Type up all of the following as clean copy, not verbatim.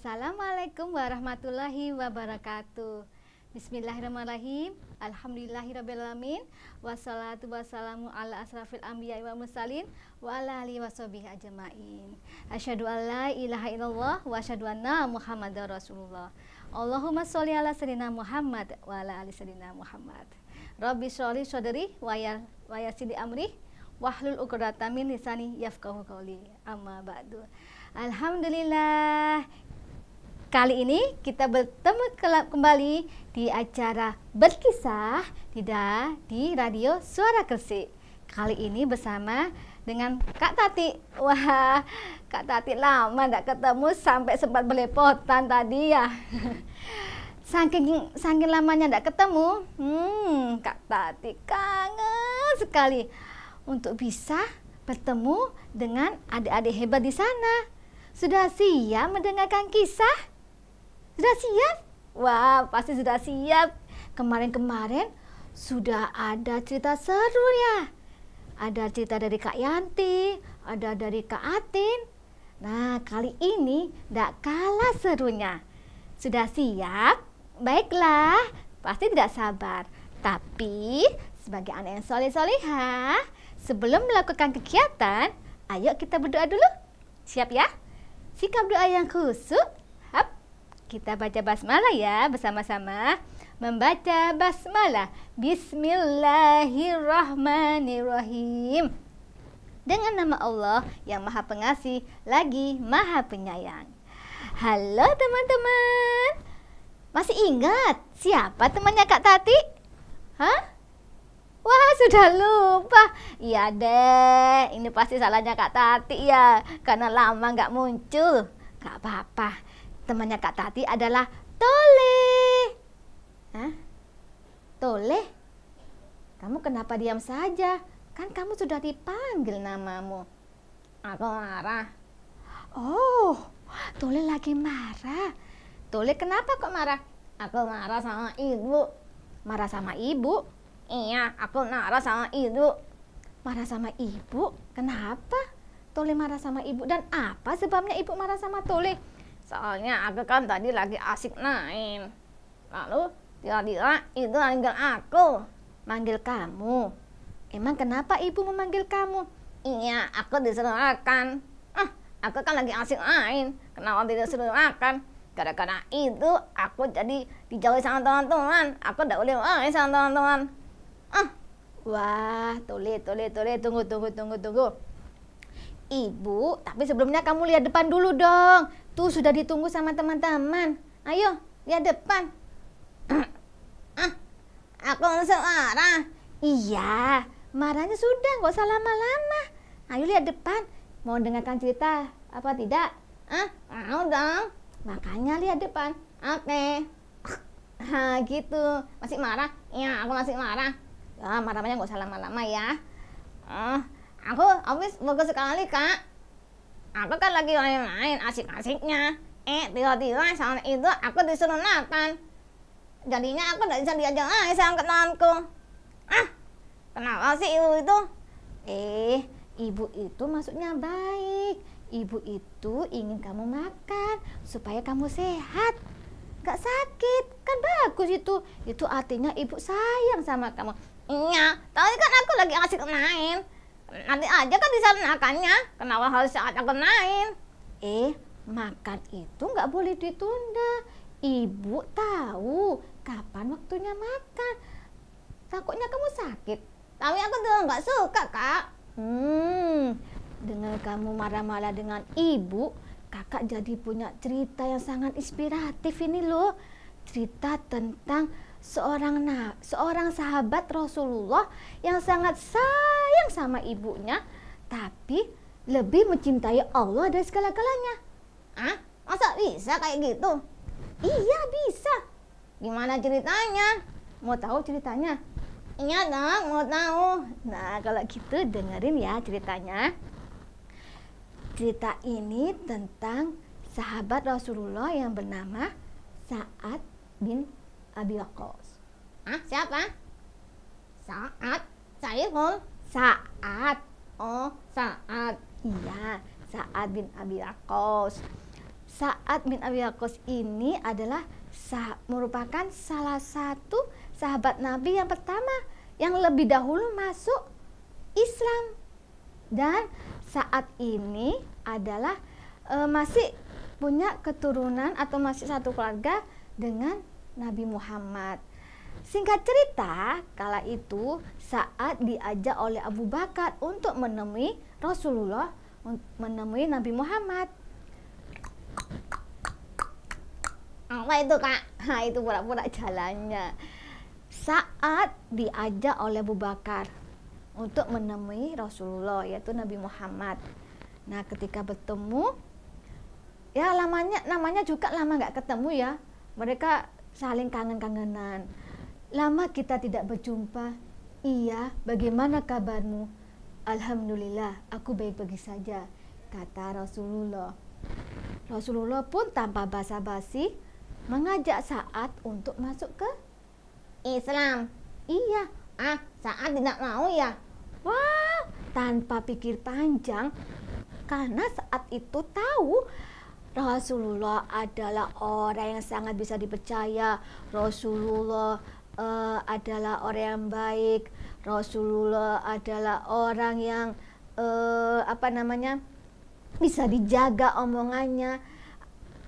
Assalamualaikum warahmatullahi wabarakatuh. Bismillahirrahmanirrahim. Alhamdulillahirrabbilalamin. Wassalatu wassalamu ala asrafil anbiya wa mursalin wa ala alihi washabihi ajmain. Asyhadu an la ilaha illallah wa asyhadu anna Muhammadar Rasulullah. Allahumma sholli ala sayyidina Muhammad wa ala ali sayyidina Muhammad. Rabbi sholli shodri wa yassir amri wahlul 'uqdatam min lisani yafqahu qawli. Amma ba'du. Alhamdulillah. Kali ini kita bertemu kembali di acara berkisah di radio Suara Gresik. Kali ini bersama dengan Kak Tati. Wah, Kak Tati lama tidak ketemu sampai sempat belepotan tadi ya. Saking lamanya tidak ketemu, Kak Tati kangen sekali untuk bisa bertemu dengan adik-adik hebat di sana. Sudah siap mendengarkan kisah? Sudah siap? Wah, pasti sudah siap. Kemarin-kemarin sudah ada cerita seru ya. Ada cerita dari Kak Yanti, ada dari Kak Atin. Nah, kali ini tidak kalah serunya. Sudah siap? Baiklah, pasti tidak sabar. Tapi, sebagai anak yang soleh-solehah, sebelum melakukan kegiatan, ayo kita berdoa dulu. Siap ya? Sikap doa yang khusyuk. Kita baca basmalah ya bersama-sama. Membaca basmalah. Bismillahirrahmanirrahim. Dengan nama Allah yang Maha Pengasih lagi Maha Penyayang. Halo teman-teman. Masih ingat siapa temannya Kak Tati? Hah? Wah, sudah lupa. Iya deh, ini pasti salahnya Kak Tati ya, karena lama nggak muncul. Gak apa-apa, temannya Kak Tati adalah Tole. Hah? Tole? Kamu kenapa diam saja? Kan kamu sudah dipanggil namamu. Aku marah. Oh, Tole lagi marah. Tole kenapa kok marah? Aku marah sama ibu. Marah sama ibu? Iya, aku marah sama ibu. Marah sama ibu? Kenapa Tole marah sama ibu? Dan apa sebabnya ibu marah sama Tole? Soalnya aku kan tadi lagi asik main. Lalu tiba-tiba itu manggil aku. Manggil kamu? Emang kenapa ibu memanggil kamu? Iya, aku disuruh makan. Aku kan lagi asik main. Kenapa tidak disuruh makan? Gara-gara itu aku jadi dijauhi sama teman-teman. Aku tidak boleh main sama teman-teman. Wah, Tole, tunggu. Ibu, tapi sebelumnya kamu lihat depan dulu dong. Tuh sudah ditunggu sama teman-teman. Ayo, lihat depan. Aku langsung marah. Iya, marahnya sudah, nggak usah lama-lama. Ayo lihat depan. Mau dengarkan cerita apa tidak? Mau dong. Makanya lihat depan. Oke. Gitu. Masih marah? Iya, aku masih marah. Ya, marahnya nggak usah lama-lama ya. Aku habis bagus sekali Kak. Aku kan lagi main-main asik-asiknya. Tiba-tiba saat itu aku disuruh makan. Jadinya aku tidak bisa diajak main sama temanku. Kenapa sih ibu itu? Ibu itu maksudnya baik. Ibu itu ingin kamu makan supaya kamu sehat, gak sakit. Kan bagus itu. Itu artinya ibu sayang sama kamu. Iya, tapi kan aku lagi asik main. Nanti aja kan disalahkannya. Kenapa harus saat aku main? Makan itu nggak boleh ditunda. Ibu tahu kapan waktunya makan. Takutnya kamu sakit. Tapi aku tuh nggak suka Kak. Dengan kamu marah-marah dengan ibu, kakak jadi punya cerita yang sangat inspiratif ini loh. Cerita tentang seorang sahabat Rasulullah yang sangat sayang sama ibunya, tapi lebih mencintai Allah dari segala-galanya. Masa bisa kayak gitu? Iya bisa. Gimana ceritanya? Mau tahu ceritanya? Iya dong, mau tahu. Nah, kalau gitu dengerin ya ceritanya. Cerita ini tentang sahabat Rasulullah yang bernama Sa'ad bin Abi Waqqas. Siapa? Sa'ad. Saiful. Sa'ad. Oh, Sa'ad. Iya, Sa'ad bin Abi Waqqas. Sa'ad bin Abi Waqqas ini adalah merupakan salah satu sahabat Nabi yang pertama yang lebih dahulu masuk Islam. Dan Sa'ad ini adalah masih punya keturunan atau masih satu keluarga dengan Nabi Muhammad. Singkat cerita, kala itu Sa'ad diajak oleh Abu Bakar untuk menemui Rasulullah, menemui Nabi Muhammad. Apa itu, Kak? Nah, itu pura-pura jalannya. Sa'ad diajak oleh Abu Bakar untuk menemui Rasulullah, yaitu Nabi Muhammad. Nah, ketika bertemu, ya namanya juga lama nggak ketemu ya. Mereka saling kangen-kangenan. Lama kita tidak berjumpa. Iya, bagaimana kabarmu? Alhamdulillah, aku baik-baik saja, kata Rasulullah. Rasulullah pun tanpa basa-basi mengajak Sa'ad untuk masuk ke Islam. Iya, Sa'ad tidak mau ya? Wah, tanpa pikir panjang, karena saat itu tahu Rasulullah adalah orang yang sangat bisa dipercaya. Rasulullah adalah orang yang baik. Rasulullah adalah orang yang bisa dijaga omongannya.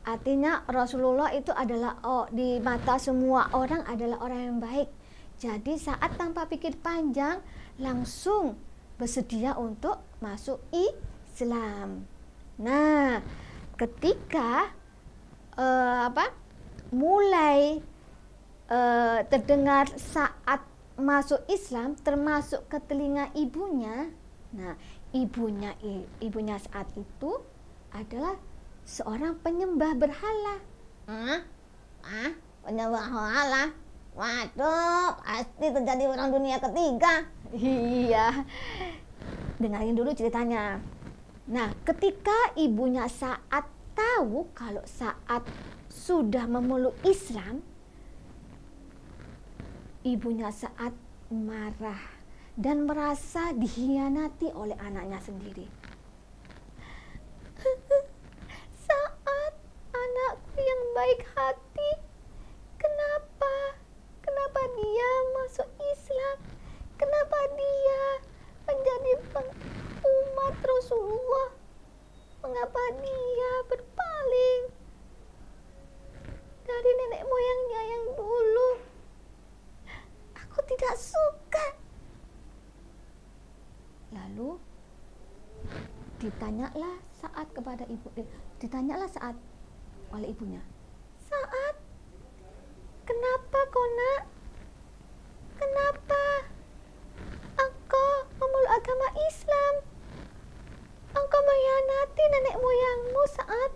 Artinya Rasulullah itu adalah di mata semua orang adalah orang yang baik. Jadi Sa'ad tanpa pikir panjang langsung bersedia untuk masuk Islam. Nah, ketika mulai terdengar Sa'ad masuk Islam, termasuk ke telinga ibunya. Nah, ibunya Sa'ad itu adalah seorang penyembah berhala. Penyembah berhala? Waduh, pasti terjadi perang dunia ketiga. Iya, dengarin dulu ceritanya. Nah, ketika ibunya Sa'ad tahu kalau Sa'ad sudah memeluk Islam, ibunya Sa'ad marah dan merasa dikhianati oleh anaknya sendiri. Sa'ad, anakku yang baik hati, kenapa dia masuk Islam? Kenapa dia menjadi umat Rasulullah? Mengapa dia berpaling dari nenek moyangnya yang dulu? Aku tidak suka. Lalu ditanyalah Sa'ad oleh ibunya. Sa'ad, kenapa kau nak? Kenapa engkau memeluk agama Islam? Engkau mengkhianati nenek moyangmu, Sa'ad.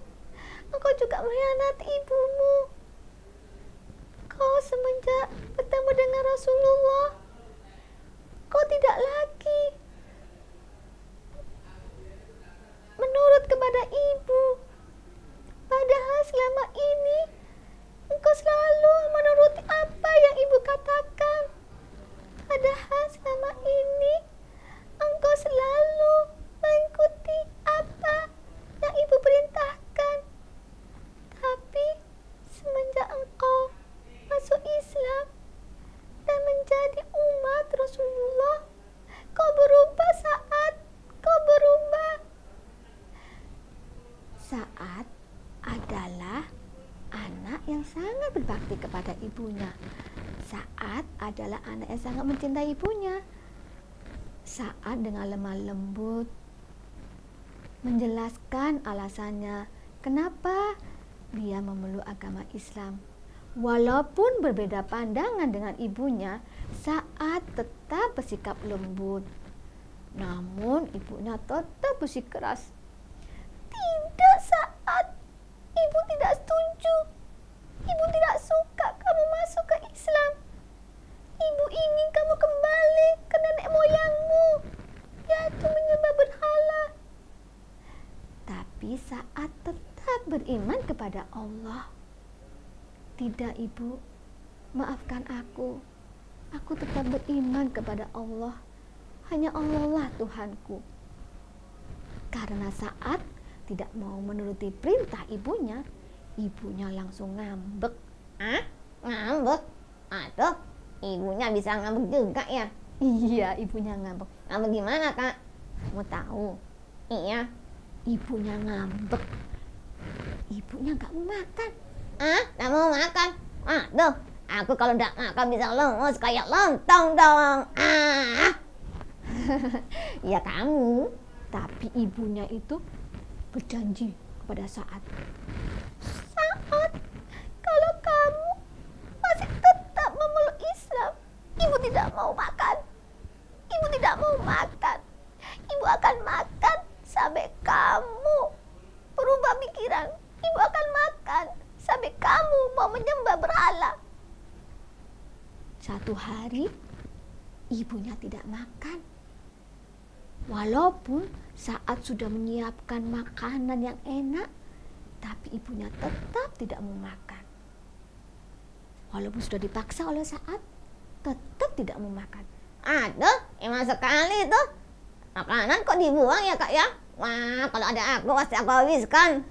Engkau juga mengkhianati ibumu. Kau semenjak bertemu dengan Rasulullah, kau tidak lagi menurut kepada ibu. Padahal selama ini engkau selalu menuruti apa yang ibu katakan. Padahal selama ini engkau selalu mengikuti apa yang ibu perintahkan. Tapi semenjak engkau masuk Islam dan menjadi umat Rasulullah, kau berubah, Sa'ad. Kau berubah. Sa'ad adalah anak yang sangat berbakti kepada ibunya. Sa'ad adalah anak yang sangat mencintai ibunya. Sa'ad dengan lemah lembut menjelaskan alasannya kenapa dia memeluk agama Islam. Walaupun berbeda pandangan dengan ibunya, Sa'ad tetap bersikap lembut. Namun ibunya tetap bersikeras. Tidak, Sa'ad. Ibu tidak setuju. Ibu tidak suka kamu masuk ke Islam. Ibu ingin kamu kembali ke nenek moyangmu, yaitu menyembah berhala. Tapi Sa'ad tetap beriman kepada Allah. Tidak, ibu, maafkan aku. Aku tetap beriman kepada Allah. Hanya Allah lah Tuhanku. Karena Sa'ad tidak mau menuruti perintah ibunya, ibunya langsung ngambek. Ngambek? Aduh, ibunya bisa ngambek juga ya? Iya, ibunya ngambek. Ngambek gimana, Kak? Mau tahu? Iya. Ibunya ngambek. Ibunya nggak mau makan. Nggak mau makan? Aduh, aku kalau nggak makan bisa lemes kayak lontong dong. Ya kamu. Tapi ibunya itu berjanji kepada Sa'ad. Sa'ad, kalau kamu masih tetap memeluk Islam, ibu tidak mau makan. Ibu tidak mau makan. Ibu akan makan sampai kamu berubah pikiran. Ibu akan makan sampai kamu mau menyembah berhala. Satu hari, ibunya tidak makan. Walaupun Sa'ad sudah menyiapkan makanan yang enak, tapi ibunya tetap tidak mau makan. Walaupun sudah dipaksa oleh Sa'ad, tetap tidak mau makan. Aduh, emang sekali tuh. Makanan kok dibuang ya, Kak ya? Wah, kalau ada aku pasti aku habiskan.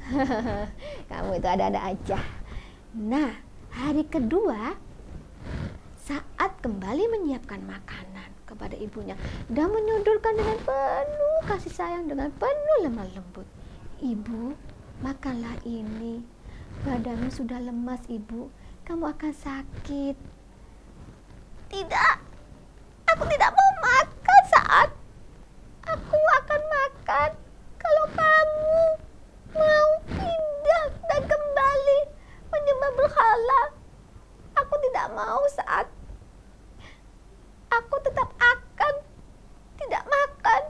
Kamu itu ada-ada aja. Nah, hari kedua, Sa'ad kembali menyiapkan makanan kepada ibunya dan menyodorkan dengan penuh kasih sayang, dengan penuh lemah lembut. Ibu, makanlah ini. Badanmu sudah lemas, ibu. Kamu akan sakit. Tidak, aku tidak mau makan, Sa'ad. Aku akan makan kalau kamu mau pindah dan kembali menyembah berhala. Aku tidak mau, Sa'ad. Aku tetap akan tidak makan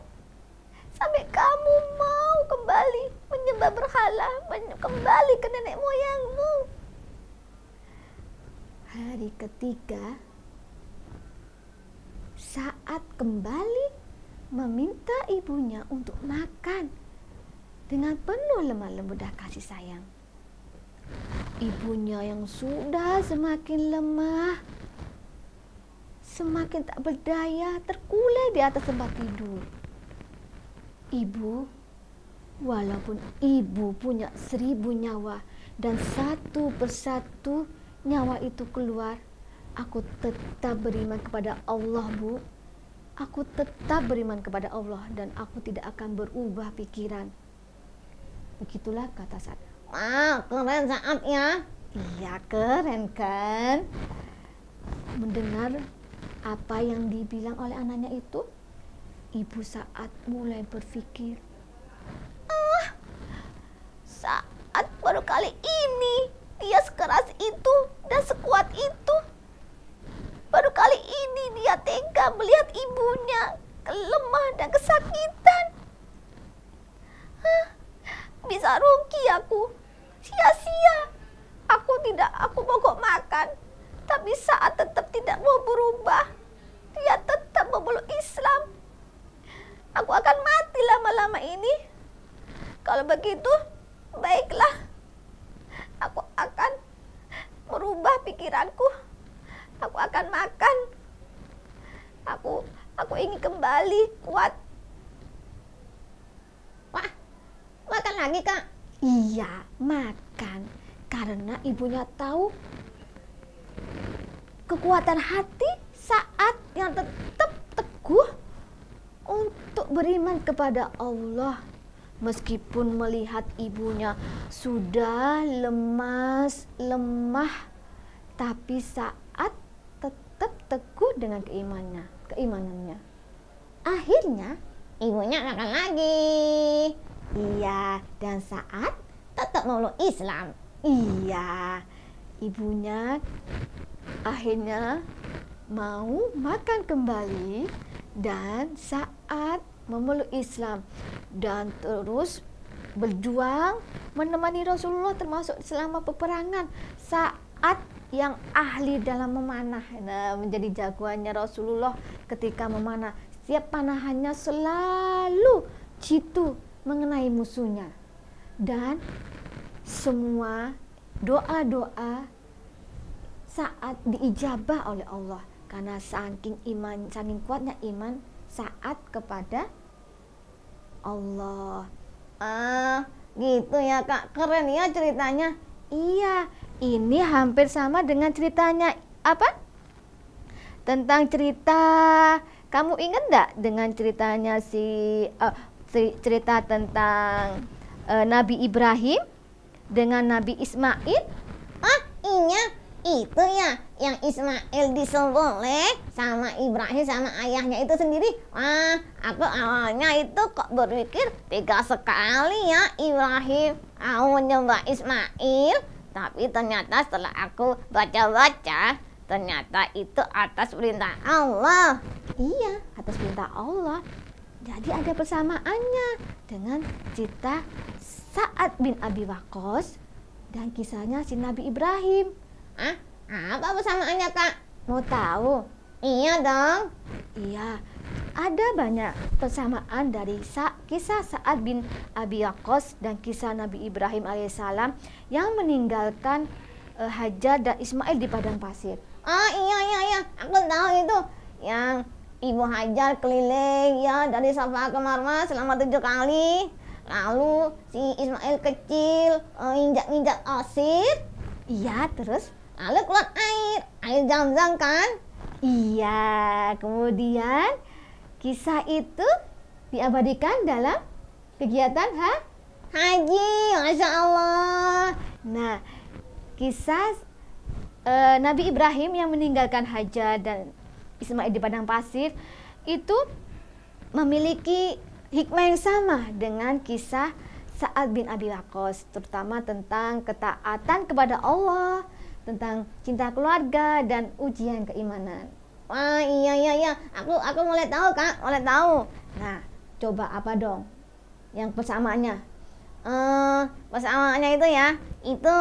sampai kamu mau kembali menyembah berhala, kembali ke nenek moyangmu. Hari ketiga, Sa'ad kembali meminta ibunya untuk makan dengan penuh lemah lembut dan kasih sayang. Ibunya yang sudah semakin lemah, semakin tak berdaya, terkulai di atas tempat tidur. Ibu, walaupun ibu punya 1000 nyawa dan satu persatu nyawa itu keluar, aku tetap beriman kepada Allah, Bu. Aku tetap beriman kepada Allah dan aku tidak akan berubah pikiran. Begitulah kata Sa'ad. Wah, keren Sa'ad ya. Iya, keren kan? Mendengar apa yang dibilang oleh anaknya itu, ibu Sa'ad mulai berpikir, Sa'ad baru kali ini dia sekeras itu dan sekuat itu. Baru kali ini dia tega melihat ibunya lemah dan kesakitan. Bisa rugi aku, sia-sia. Aku mogok makan, tapi Sa'ad tetap tidak mau berubah. Dia tetap memeluk Islam. Aku akan mati lama-lama ini. Kalau begitu, baiklah. Aku akan merubah pikiranku. Aku akan makan. Aku ingin kembali kuat. Wah, makan lagi, Kak? Iya, makan. Karena ibunya tahu kekuatan hati Sa'ad yang tetap teguh untuk beriman kepada Allah. Meskipun melihat ibunya sudah lemah, tapi Sa'ad tetap teguh dengan keimanannya. Akhirnya ibunya makan lagi. Iya, dan Sa'ad tetap memeluk Islam. Iya, ibunya akhirnya mau makan kembali dan Sa'ad memeluk Islam dan terus berjuang menemani Rasulullah termasuk selama peperangan. Sa'ad yang ahli dalam memanah, menjadi jagoannya Rasulullah ketika memanah. Setiap panahannya selalu jitu mengenai musuhnya. Dan semua doa-doa Sa'ad diijabah oleh Allah karena saking kuatnya iman Sa'ad kepada Allah. Gitu ya Kak, keren ya ceritanya. Iya, ini hampir sama dengan ceritanya apa? Tentang cerita, kamu ingat enggak dengan ceritanya cerita tentang Nabi Ibrahim dengan Nabi Ismail? Ah iya, itu ya yang Ismail disembelih sama Ibrahim sama ayahnya itu sendiri. Wah, aku awalnya itu kok berpikir tega sekali ya Ibrahim mau nyembah Ismail. Tapi ternyata setelah aku baca-baca, ternyata itu atas perintah Allah. Iya, atas perintah Allah. Jadi ada persamaannya dengan cerita Sa'ad bin Abi Waqqas dan kisahnya si Nabi Ibrahim. Ah, apa persamaannya Kak? Mau tahu? Iya dong. Iya, ada banyak persamaan dari kisah Sa'ad bin Abi Waqqas dan kisah Nabi Ibrahim alaihissalam yang meninggalkan Hajar dan Ismail di padang pasir. Oh iya, aku tahu itu yang Ibu Hajar keliling ya dari Safa ke Marwah selama 7 kali. Lalu si Ismail kecil injak-injak asir. Iya, terus? Lalu keluar air Zam-Zam kan? Iya, kemudian kisah itu diabadikan dalam kegiatan haji, Masya Allah. Nah, kisah Nabi Ibrahim yang meninggalkan Hajar dan Ismail di padang pasir itu memiliki hikmah yang sama dengan kisah Sa'ad bin Abi Waqqas, terutama tentang ketaatan kepada Allah, tentang cinta keluarga dan ujian keimanan. Wah iya, aku mulai tahu Kak, mulai tahu. Nah, coba apa dong yang persamaannya? Persamaannya itu ya, itu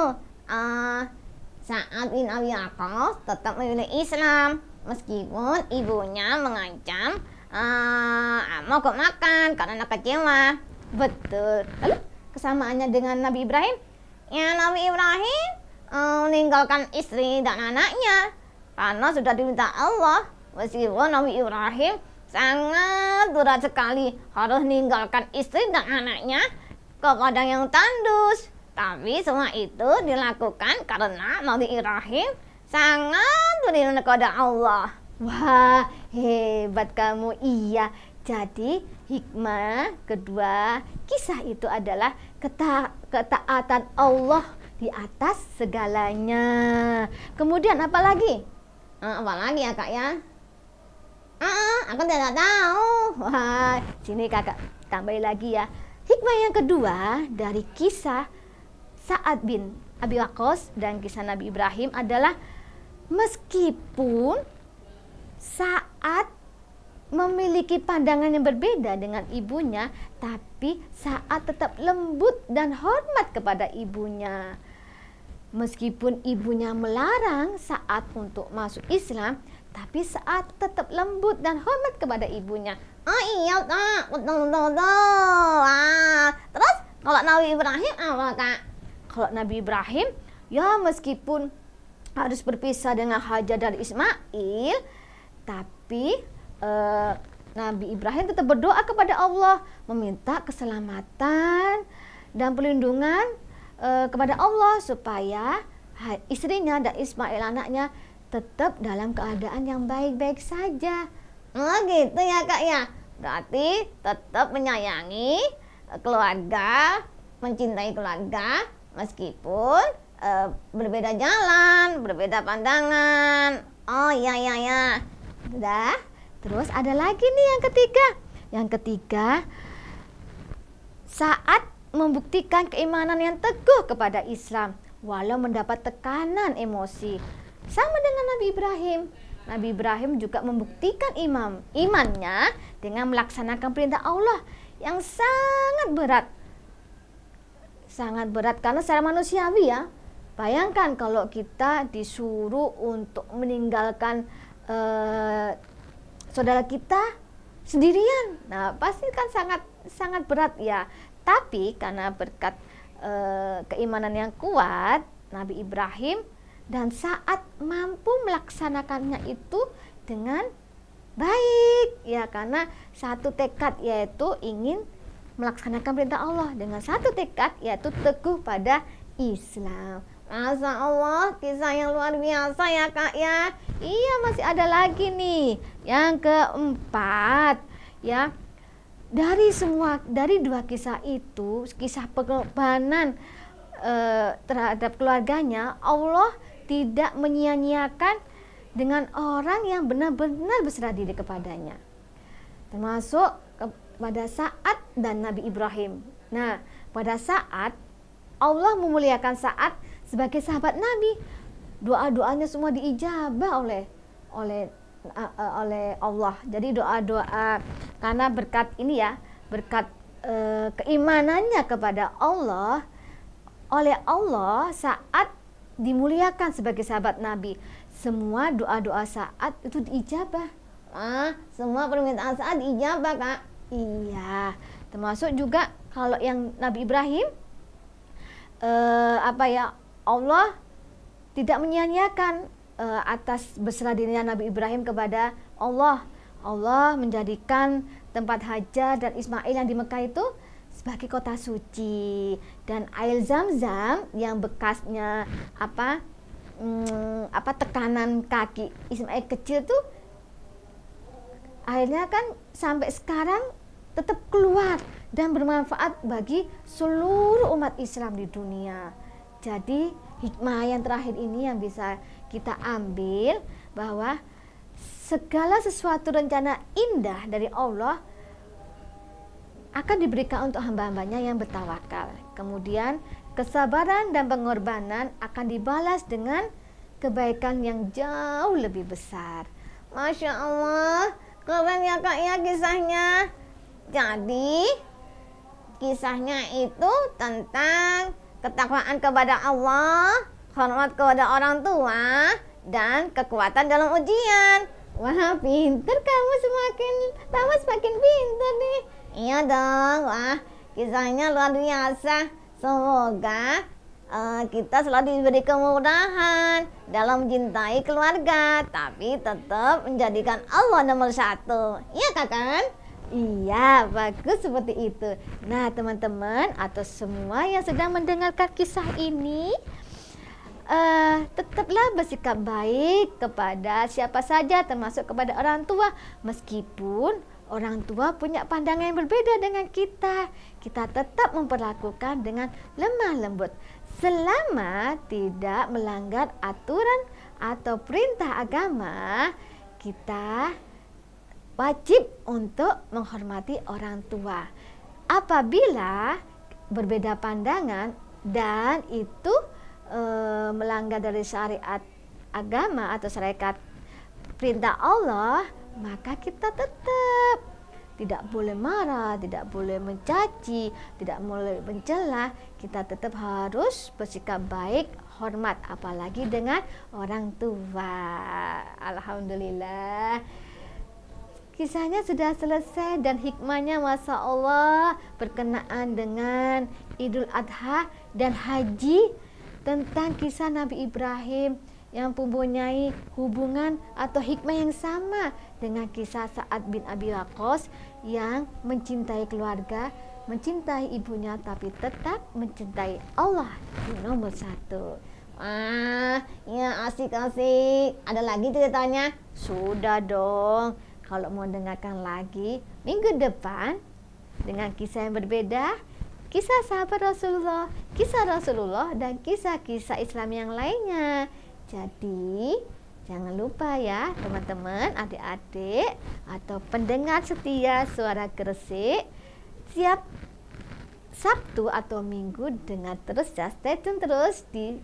Sa'ad bin Abi Waqqas tetap memilih Islam meskipun ibunya mengancam mogok makan karena kecewa. Betul. Lalu kesamaannya dengan Nabi Ibrahim? Ya, Nabi Ibrahim meninggalkan istri dan anaknya karena sudah diminta Allah. Meskipun Nabi Ibrahim sangat berat sekali harus meninggalkan istri dan anaknya ke padang yang tandus, tapi semua itu dilakukan karena Nabi Ibrahim sangat beriman kepada Allah. Wah, hebat kamu. Iya, jadi hikmah kedua kisah itu adalah ketaatan Allah di atas segalanya. Kemudian apa lagi? Apa lagi ya Kak ya? Aku tidak tahu. Wah, sini kakak tambahin lagi ya. Hikmah yang kedua dari kisah Sa'ad bin Abi Waqqas dan kisah Nabi Ibrahim adalah meskipun Sa'ad memiliki pandangan yang berbeda dengan ibunya, tapi Sa'ad tetap lembut dan hormat kepada ibunya. Meskipun ibunya melarang Sa'ad untuk masuk Islam, tapi Sa'ad tetap lembut dan hormat kepada ibunya. Oh iya Kak, betul. Terus kalau Nabi Ibrahim apa Kak? Kalau Nabi Ibrahim, ya meskipun harus berpisah dengan Hajar dan Ismail, tapi Nabi Ibrahim tetap berdoa kepada Allah, meminta keselamatan dan perlindungan kepada Allah supaya istrinya dan Ismail anaknya tetap dalam keadaan yang baik-baik saja. Oh gitu ya Kak ya. Berarti tetap menyayangi keluarga, mencintai keluarga meskipun berbeda jalan, berbeda pandangan. Oh iya. Udah. Terus ada lagi nih yang ketiga. Yang ketiga, Sa'ad membuktikan keimanan yang teguh kepada Islam walau mendapat tekanan emosi. Sama dengan Nabi Ibrahim. Nabi Ibrahim juga membuktikan imannya dengan melaksanakan perintah Allah yang sangat berat. Sangat berat karena secara manusiawi ya. Bayangkan kalau kita disuruh untuk meninggalkan saudara kita sendirian. Nah, pasti kan sangat berat ya. Tapi karena berkat keimanan yang kuat, Nabi Ibrahim dan Sa'ad mampu melaksanakannya itu dengan baik ya, karena satu tekad yaitu ingin melaksanakan perintah Allah dengan satu tekad, yaitu teguh pada Islam. Masya Allah, kisah yang luar biasa ya Kak ya. Iya, masih ada lagi nih. Yang keempat, ya. Dari dua kisah itu, kisah pengorbanan terhadap keluarganya, Allah tidak menyia-nyiakan dengan orang yang benar-benar berserah diri kepadanya. Termasuk pada Sa'ad dan Nabi Ibrahim. Nah, pada saat Allah memuliakan Sa'ad sebagai sahabat Nabi, doa-doanya semua diijabah oleh Allah. Jadi doa-doa karena berkat ini ya, berkat keimanannya kepada Allah, oleh Allah Sa'ad dimuliakan sebagai sahabat Nabi. Semua doa-doa Sa'ad itu diijabah. Semua permintaan Sa'ad diijabah Kak. Iya, termasuk juga kalau yang Nabi Ibrahim, Allah tidak menyia-nyiakan atas berserah dirinya Nabi Ibrahim kepada Allah. Allah menjadikan tempat Hajar dan Ismail yang di Mekah itu sebagai kota suci, dan air Zam-Zam yang bekasnya tekanan kaki Ismail kecil tuh akhirnya kan sampai sekarang tetap keluar dan bermanfaat bagi seluruh umat Islam di dunia. Jadi hikmah yang terakhir ini yang bisa kita ambil, bahwa segala sesuatu rencana indah dari Allah akan diberikan untuk hamba-hambanya yang bertawakal. Kemudian kesabaran dan pengorbanan akan dibalas dengan kebaikan yang jauh lebih besar. Masya Allah, keren ya Kak ya kisahnya. Jadi kisahnya itu tentang ketakwaan kepada Allah, hormat kepada orang tua, dan kekuatan dalam ujian. Wah, pinter kamu, semakin pinter nih. Iya dong, wah kisahnya luar biasa. Semoga kita selalu diberi kemudahan dalam mencintai keluarga, tapi tetap menjadikan Allah nomor satu. Iya kan? Iya, bagus seperti itu. Nah, teman-teman atau semua yang sedang mendengarkan kisah ini, tetaplah bersikap baik kepada siapa saja, termasuk kepada orang tua. Meskipun orang tua punya pandangan yang berbeda dengan kita, kita tetap memperlakukan dengan lemah lembut, selama tidak melanggar aturan atau perintah agama. Kita wajib untuk menghormati orang tua. Apabila berbeda pandangan dan itu melanggar dari syariat agama atau syariat perintah Allah, maka kita tetap tidak boleh marah, tidak boleh mencaci, tidak boleh mencela. Kita tetap harus bersikap baik, hormat, apalagi dengan orang tua. Alhamdulillah, kisahnya sudah selesai dan hikmahnya Masya Allah berkenaan dengan Idul Adha dan haji, tentang kisah Nabi Ibrahim yang mempunyai hubungan atau hikmah yang sama dengan kisah Sa'ad bin Abi Waqqas yang mencintai keluarga, mencintai ibunya, tapi tetap mencintai Allah di nomor satu. Wah, ya asik-asik. Ada lagi ceritanya? Sudah dong. Kalau mau dengarkan lagi minggu depan dengan kisah yang berbeda, kisah sahabat Rasulullah, kisah Rasulullah, dan kisah-kisah Islam yang lainnya. Jadi jangan lupa ya teman-teman, adik-adik atau pendengar setia Suara Gresik, siap Sabtu atau Minggu dengar terus ya, stay tune terus di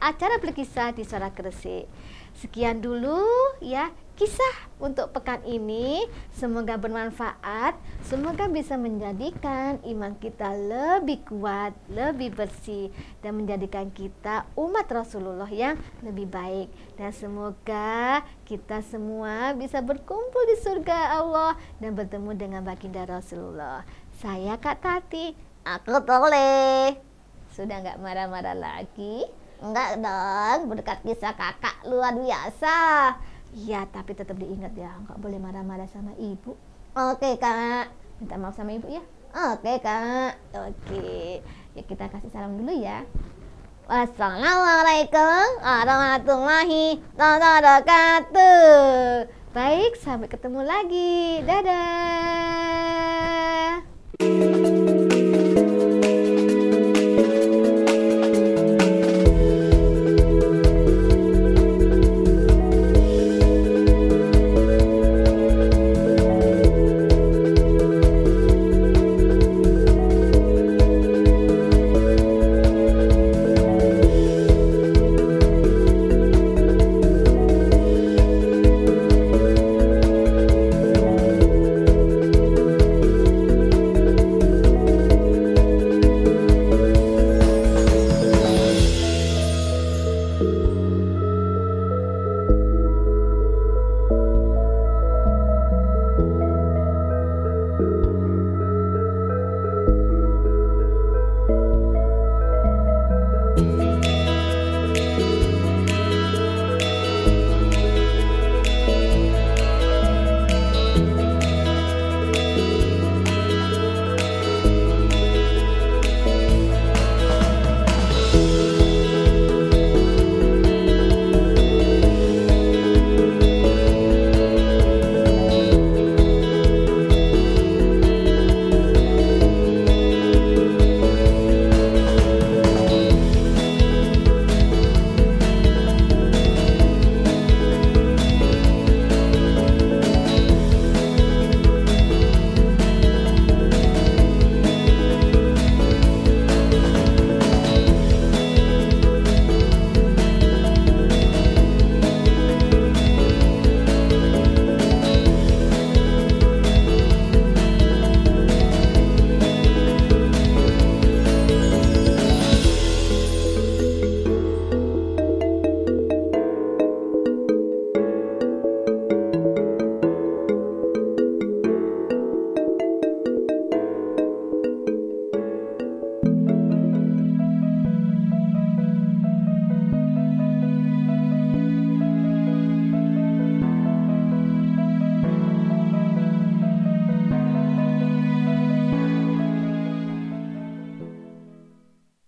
acara berkisah di Suara Gresik. Sekian dulu ya kisah untuk pekan ini. Semoga bermanfaat, semoga bisa menjadikan iman kita lebih kuat, lebih bersih, dan menjadikan kita umat Rasulullah yang lebih baik. Dan semoga kita semua bisa berkumpul di surga Allah dan bertemu dengan baginda Rasulullah. Saya Kak Tati. Aku Tole. Sudah nggak marah-marah lagi? Enggak dong, berkat kisah kakak luar biasa. Iya, tapi tetap diingat ya, nggak boleh marah-marah sama ibu. Oke Kak. Minta maaf sama ibu ya. Oke Kak. Oke. Ya kita kasih salam dulu ya. Wassalamualaikum warahmatullahi wabarakatuh. Baik, sampai ketemu lagi. Dadah.